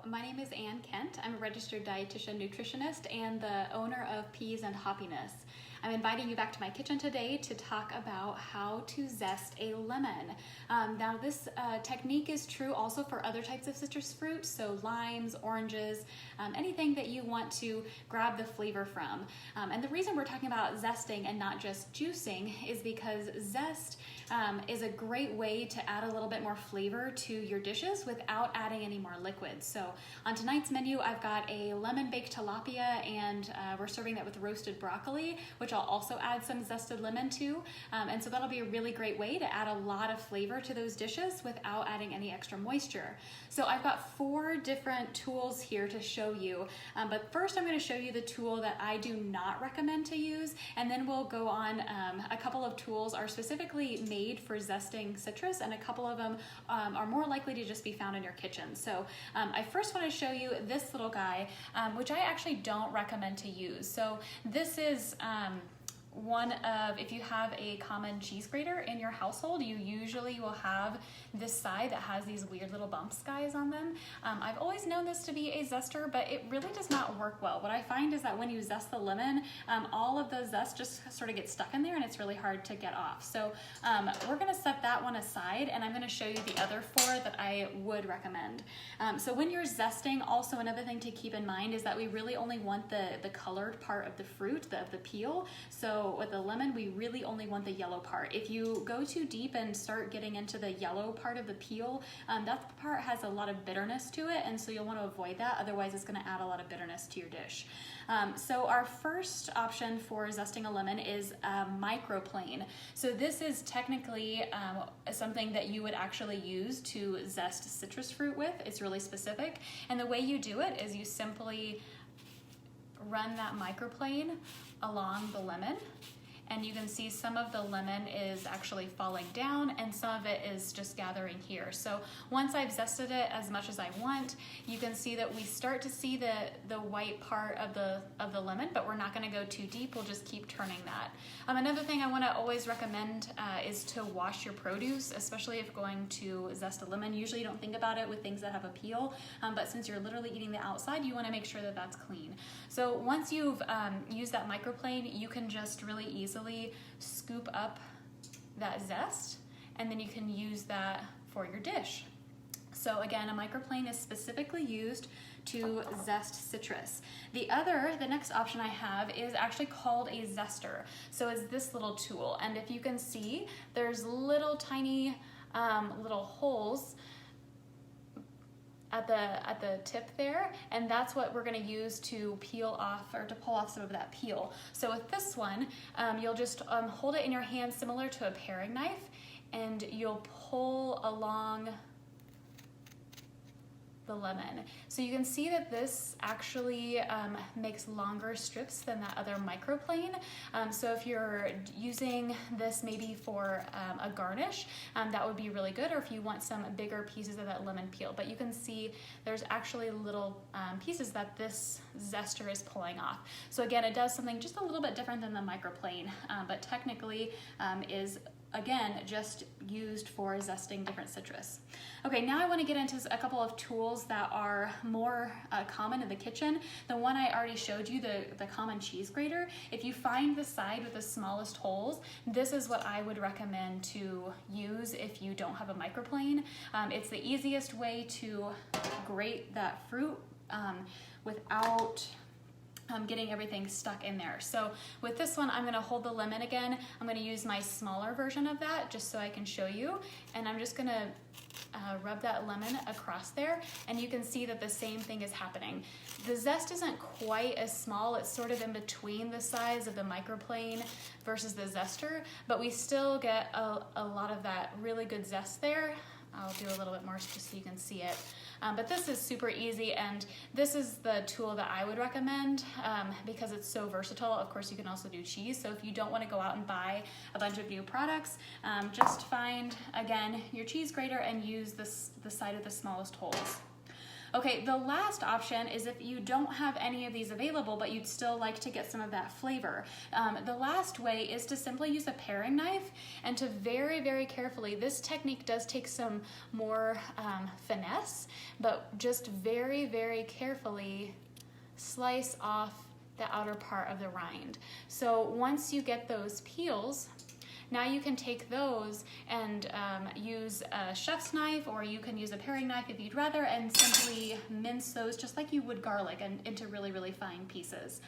my name is Ann Kent. I'm a registered dietitian nutritionist and the owner of Peas and Hoppiness. I'm inviting you back to my kitchen today to talk about how to zest a lemon. Now this technique is true also for other types of citrus fruits, so limes, oranges, anything that you want to grab the flavor from. And the reason we're talking about zesting and not just juicing is because zest is a great way to add a little bit more flavor to your dishes without adding any more liquids. So on tonight's menu, I've got a lemon baked tilapia, and we're serving that with roasted broccoli, which I'll also add some zested lemon to. And so that'll be a really great way to add a lot of flavor to those dishes without adding any extra moisture. So I've got 4 different tools here to show you. But first I'm going to show you the tool that I do not recommend to use, and then we'll go on. A couple of tools are specifically made for zesting citrus, and a couple of them are more likely to just be found in your kitchen. So I first want to show you this little guy, which I actually don't recommend to use. So this is one of, if you have a common cheese grater in your household, you usually will have this side that has these weird little bumps guys on them. I've always known this to be a zester, but it really does not work well. What I find is that when you zest the lemon, all of the zest just sort of gets stuck in there and it's really hard to get off. So we're gonna set that one aside, and I'm gonna show you the other 4 that I would recommend. So when you're zesting, also another thing to keep in mind is that we really only want the colored part of the fruit, the peel. So with the lemon, we really only want the yellow part. If you go too deep and start getting into the yellow part of the peel, that part has a lot of bitterness to it, and so you'll want to avoid that. Otherwise, it's going to add a lot of bitterness to your dish. So our first option for zesting a lemon is Microplane. So this is technically something that you would actually use to zest citrus fruit with. It's really specific, and the way you do it is you simply run that microplane along the lemon, and you can see some of the lemon is actually falling down and some of it is just gathering here. So once I've zested it as much as I want, you can see that we start to see the white part of the lemon, but we're not going to go too deep. We'll just keep turning that. Another thing I want to always recommend is to wash your produce, especially if going to zest a lemon. Usually you don't think about it with things that have a peel, but since you're literally eating the outside, you want to make sure that that's clean. So once you've used that microplane, you can just really easily scoop up that zest, and then you can use that for your dish. So again, a microplane is specifically used to zest citrus. The next option I have is actually called a zester. So it's this little tool, and if you can see, there's little tiny little holes at the tip there, and that's what we're going to use to peel off, or to pull off some of that peel. So with this one, you'll just hold it in your hand similar to a paring knife, and you'll pull along the lemon. So you can see that this actually makes longer strips than that other microplane. So if you're using this maybe for a garnish, that would be really good, or if you want some bigger pieces of that lemon peel. But you can see there's actually little pieces that this zester is pulling off. So again, it does something just a little bit different than the microplane, but technically is again just used for zesting different citrus. Okay, now I want to get into a couple of tools that are more common in the kitchen. The one I already showed you, the common cheese grater. If you find the side with the smallest holes, this is what I would recommend to use if you don't have a microplane. It's the easiest way to grate that fruit without getting everything stuck in there. So with this one, I'm going to hold the lemon again. I'm going to use my smaller version of that just so I can show you, and I'm just going to rub that lemon across there, and you can see that the same thing is happening. The zest isn't quite as small. It's sort of in between the size of the microplane versus the zester, but we still get a lot of that really good zest there. I'll do a little bit more just so you can see it. But this is super easy, and this is the tool that I would recommend because it's so versatile. Of course, you can also do cheese, so if you don't want to go out and buy a bunch of new products, just find, again, your cheese grater and use the side of the smallest holes. Okay, the last option is if you don't have any of these available, but you'd still like to get some of that flavor. The last way is to simply use a paring knife and to very, very carefully, this technique does take some more finesse, but just very, very carefully slice off the outer part of the rind. So once you get those peels, now you can take those and use a chef's knife, or you can use a paring knife if you'd rather, and simply mince those just like you would garlic and into really, really fine pieces.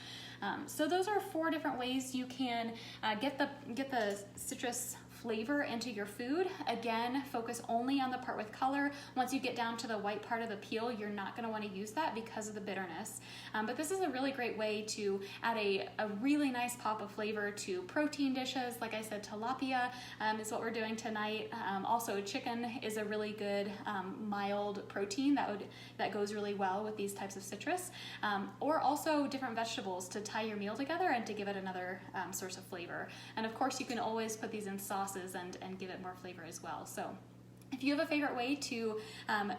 So those are 4 different ways you can get the citrus flavor into your food. Again, focus only on the part with color. Once you get down to the white part of the peel, you're not going to want to use that because of the bitterness. But this is a really great way to add a really nice pop of flavor to protein dishes. Like I said, tilapia is what we're doing tonight. Also, chicken is a really good mild protein that goes really well with these types of citrus. Or also different vegetables to tie your meal together and to give it another source of flavor. And of course, you can always put these in sauces and give it more flavor as well. So if you have a favorite way to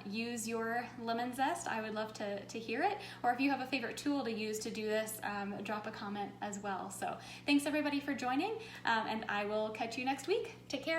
use your lemon zest, I would love to hear it. Or if you have a favorite tool to use to do this, drop a comment as well. So thanks everybody for joining, and I will catch you next week. Take care.